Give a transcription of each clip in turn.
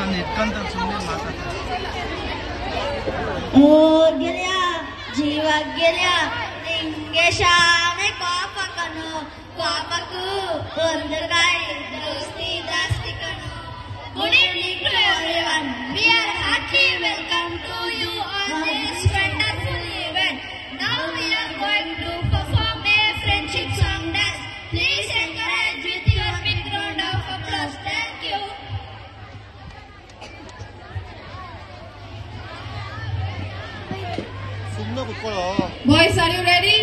ನಾನು ಇಟ್ಕೊಂತ ಸುಮ್ಮನೆ ಮಾತಾಡ್ತೀನಿ. ಗೆಳೆಯ ಜೀವ ಗೆಳೆಯ ನಿಂಗೆ ಶಾನೆ ಕೋಪಕನು ಕೋಪಕ್ಕೂ ಒಂದು ಕೈ ದೋಸ್ತಿ ಜಾಸ್ತಿ ಕಣು. Good evening to everyone. We are heartly welcome to you on this wonderful event. Now we are going to perform a friendship song dance. Please encourage with your big round of applause. Thank you. ಸುಮ್ಮನೆ ಕುತ್ಕೊಳ್ಳೋ. Boys, are you ready?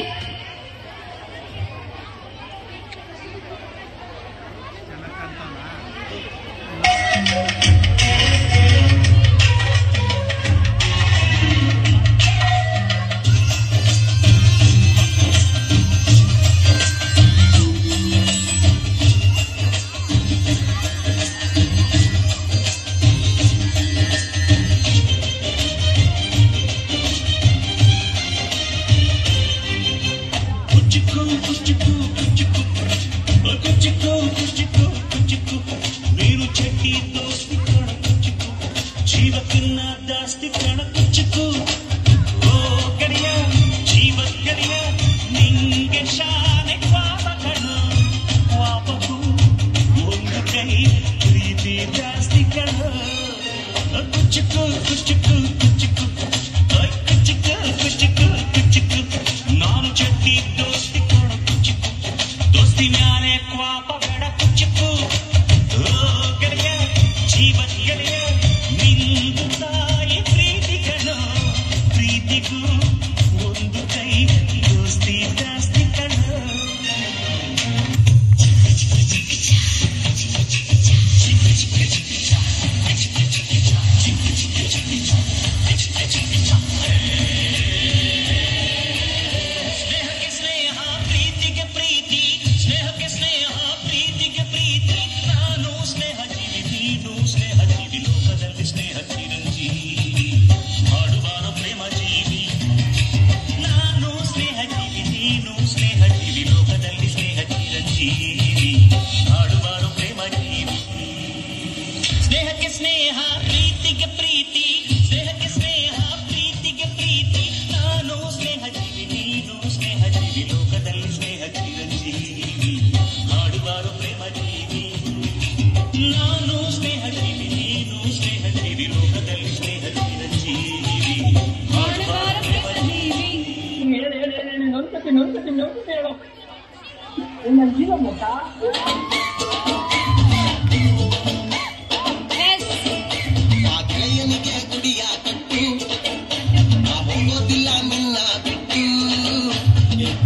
మీరు చెట్టి దోస్తి కణ కుచ్చుకు జీవకిన్న దాస్తి కణ కుచ్చుకు ಓ ಗಡಿಯ ಜೀವ ಗಡಿಯ ನಿಂಗೆ ಶಾನೆ ಪಾಪ ಕಣ ಪಾಪಕ್ಕೂ ಒಂದು ಕೈ ಪ್ರೀತಿ ಜಾಸ್ತಿ ಕಣ ಕುಚ್ಚುಕು ಕುಚ್ಚುಕು ಕುಚ್ಚುಕು ಕುಚ್ಚುಕು ಕುಚ್ಚುಕು ಕುಚ್ಚುಕು ನಾನು ಚಟ್ಟಿ ದೋಸ್ತಿ ಕಣ ಕುಚ್ಚುಕು ದೋಸ್ತಿ ಮ್ಯಾಲೆ ಕ್ವಾಪ ಬೇಡ ಕುಚ್ಚುಕು ಗೆಳೆಯ ಜೀವ ಗೆಳೆಯ ನಿಂದು ತಾಯಿ ಪ್ರೀತಿ ಕಣ ಪ್ರೀತಿಗೂ ಒಂದು ಕೈ ದೋಸ್ತಿ ಜಾಸ್ತಿ ಕಣ ಸ್ನೇಹಕ್ಕೆ ಸ್ನೇಹ ಪ್ರೀತಿಗೆ ಪ್ರೀತಿ ಸ್ನೇಹಕ್ಕೆ ಸ್ನೇಹ ಪ್ರೀತಿಗೆ ಪ್ರೀತಿ ನಾನು ಸ್ನೇಹ ಜೀವಿ ನೀನು ಸ್ನೇಹ ಜೀವಿ ಲೋಕದಲ್ಲಿ ಸ್ನೇಹ ಚಿರಂಜೀವಿ ಮಾಡುವಾರ ಪ್ರೇಮ ಜೀವಿ ನಾನು ಸ್ನೇಹ ಜೀವಿ ನೀನು ಸ್ನೇಹ ಜೀವಿ ಲೋಕದಲ್ಲಿ ಸ್ನೇಹ ಚಿರಂಜೀವಿ ಮಾಡುವಾರ ಪ್ರೇಮ ಜೀವಿ ಸ್ನೇಹಕ್ಕೆ ಸ್ನೇಹ ಪ್ರೀತಿಗೆ ಪ್ರೀತಿ ಸ್ನೇಹಕ್ಕೆ ಸ್ನೇಹ ಪ್ರೀತಿಗೆ ಪ್ರೀತಿ ನಾನು ಸ್ನೇಹ ಜೀವಿ ನೀನು ಸ್ನೇಹ ಜೀವಿ ಲೋಕದಲ್ಲಿ ಸ್ನೇಹ ಚಿರಂಜೀವಿ ಮಾಡುವಾರು ಪ್ರೇಮ ಜೀವಿ ನಾನು ಸ್ನೇಹ ಜೀವಿ ನೀನು ಸ್ನೇಹ ಜೀವಿ ಲೋಕದಲ್ಲಿ ಸ್ನೇಹ ಚಿರಂಜೀವಿ ಮಾಡುವಾರು ಪ್ರೇಮ ಜೀವಿ ಆ ಗೆಳೆಯನಿಗೆ ಗುಡಿಯ ಕಟ್ಟು ನಾ ಹೋಗೋದಿಲ್ಲ ನಿನ್ನ ಬಿಟ್ಟು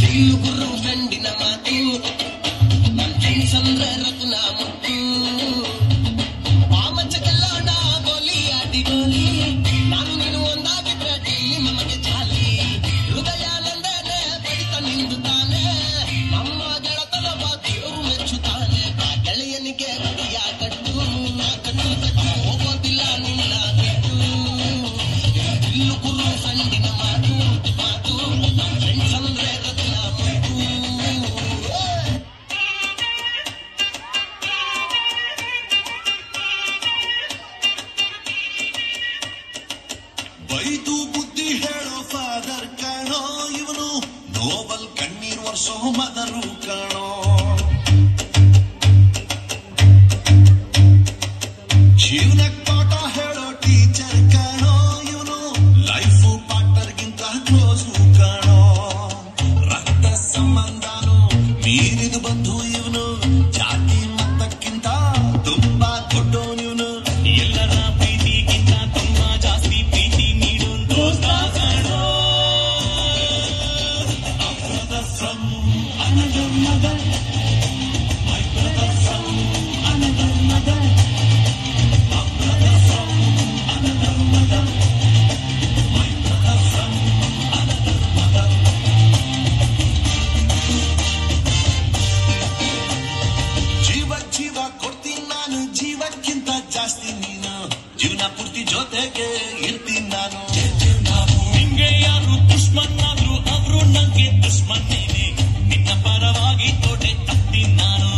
ತಿಲ್ಲು ಗುರು ಫ್ರೆಂಡಿನ ಮಾತು ನನ್ ಫ್ರೆಂಡ್ಸ್ ಅಂದ್ರೆ ರತ್ನ ಮುಟ್ಟು ಪಾಮಚ್ಚ ಗೆಲ್ಲೋಣ ಗೋಲಿ ಆಡಿ ಗೋಲಿ ನಾನು ನೀನು ಒಂದಾಗಿದ್ರೆ ಡೈಲಿ ನಮಗೆ ಚಾಲಿ ಹೃದಯ ನಂದೇನೆ ಬಡಿತ ನಿಂದು ತಾನೆ ನಮ್ಮ ಗೆಳತನ ಬಾತಿಯವರು ಮೆಚ್ಚುತ್ತಾನೆ ಆ ಗೆಳೆಯನಿಗೆ ಗುಡಿಯ ಕಟ್ಟು ನಾ ಕಟ್ಟು ಕಟ್ಟು ಹೋಗೋದಿಲ್ಲ ನಿನ್ನ ಬಿಟ್ಟು ಇಲ್ಲು ಗುರು ಫ್ರೆಂಡಿನ ಮಾತು ಮಾತು ನಮ್ಮ ಫ್ರೆಂಡ್ಸ್ ಅಂದ್ರೆ ರತ್ನ ಮುಟ್ಟು ಬೈದು ಬುದ್ಧಿ ಹೇಳೋ ಫಾದರ್ ಕಾಣೋ ಇವನು ನೋಬಲ್ ಕಣ್ಣೀರ್ ವರ್ಷೋ ಮದರು ಕಾಣೋ ಜೀವನಕ್ಕೆ ಪಾಠ ಹೇಳೋ ಟೀಚರ್ ಕಾಣೋ ಇವನು ಲೈಫು ಪಾರ್ಟ್ನರ್ಗಿಂತ ಕ್ಲೋಸು ಕಾಣೋ ರಕ್ತ ಸಂಬಂಧನು ಮೀರಿದು ಬಂಧು ಇವನು ಜಾತಿ ಮತಕ್ಕಿಂತ ತುಂಬಾ ದೊಡ್ಡವನಿವನು ಎಲ್ಲರ ಪ್ರೀತಿಗಿಂತ ತುಂಬಾ ಜಾಸ್ತಿ ಪ್ರೀತಿ ನೀಡು ದೋಸ್ತ ಕಾಣೋ from another mother my brother from another mother my brother from another mother my brother from another mother ಜೀವ ಜೀವ ಕೊಡ್ತೀನಿ ನಾನು ಜೀವಕ್ಕಿಂತ ಜಾಸ್ತಿ ನೀನು ಜೀವನ ಪೂರ್ತಿ ಜೊತೆಗೆ ಇರ್ತೀನಿ ನಾನು ನಿಂಗೆ ಯಾರು ದುಶ್ಮನ್ ಆದ್ರು ಅವರು ನಂಗೆ ದುಶ್ಮನ್ನೇನೆ ನಿನ್ನ ಪರವಾಗಿ ತೋಟೆ ತತ್ತೀನಿ ನಾನು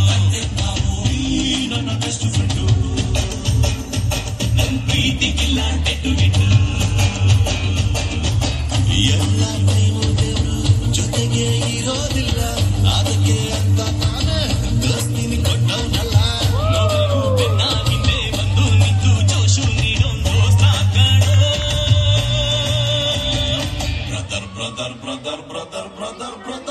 ನನ್ನ ಬೆಸ್ಟ್ ಫ್ರೆಂಡು ನನ್ನ ನಂಬಿಕೆ ಇರೋದಿಲ್ಲ, ಅದಕ್ಕೆ ಅಂತ ನಾನೇ ದೋಸ್ತಿನಿ ಕೊಟ್ಟವನಲ್ಲ. ನೋವು ಬೆನ್ನ ಹಿಂದೆ ಬಂದು ನಿಂತು ಜೋಶು ನೀಡೋನ್ ದೋಸ್ತ ಕಣೋ. Brother brother brother brother brother brother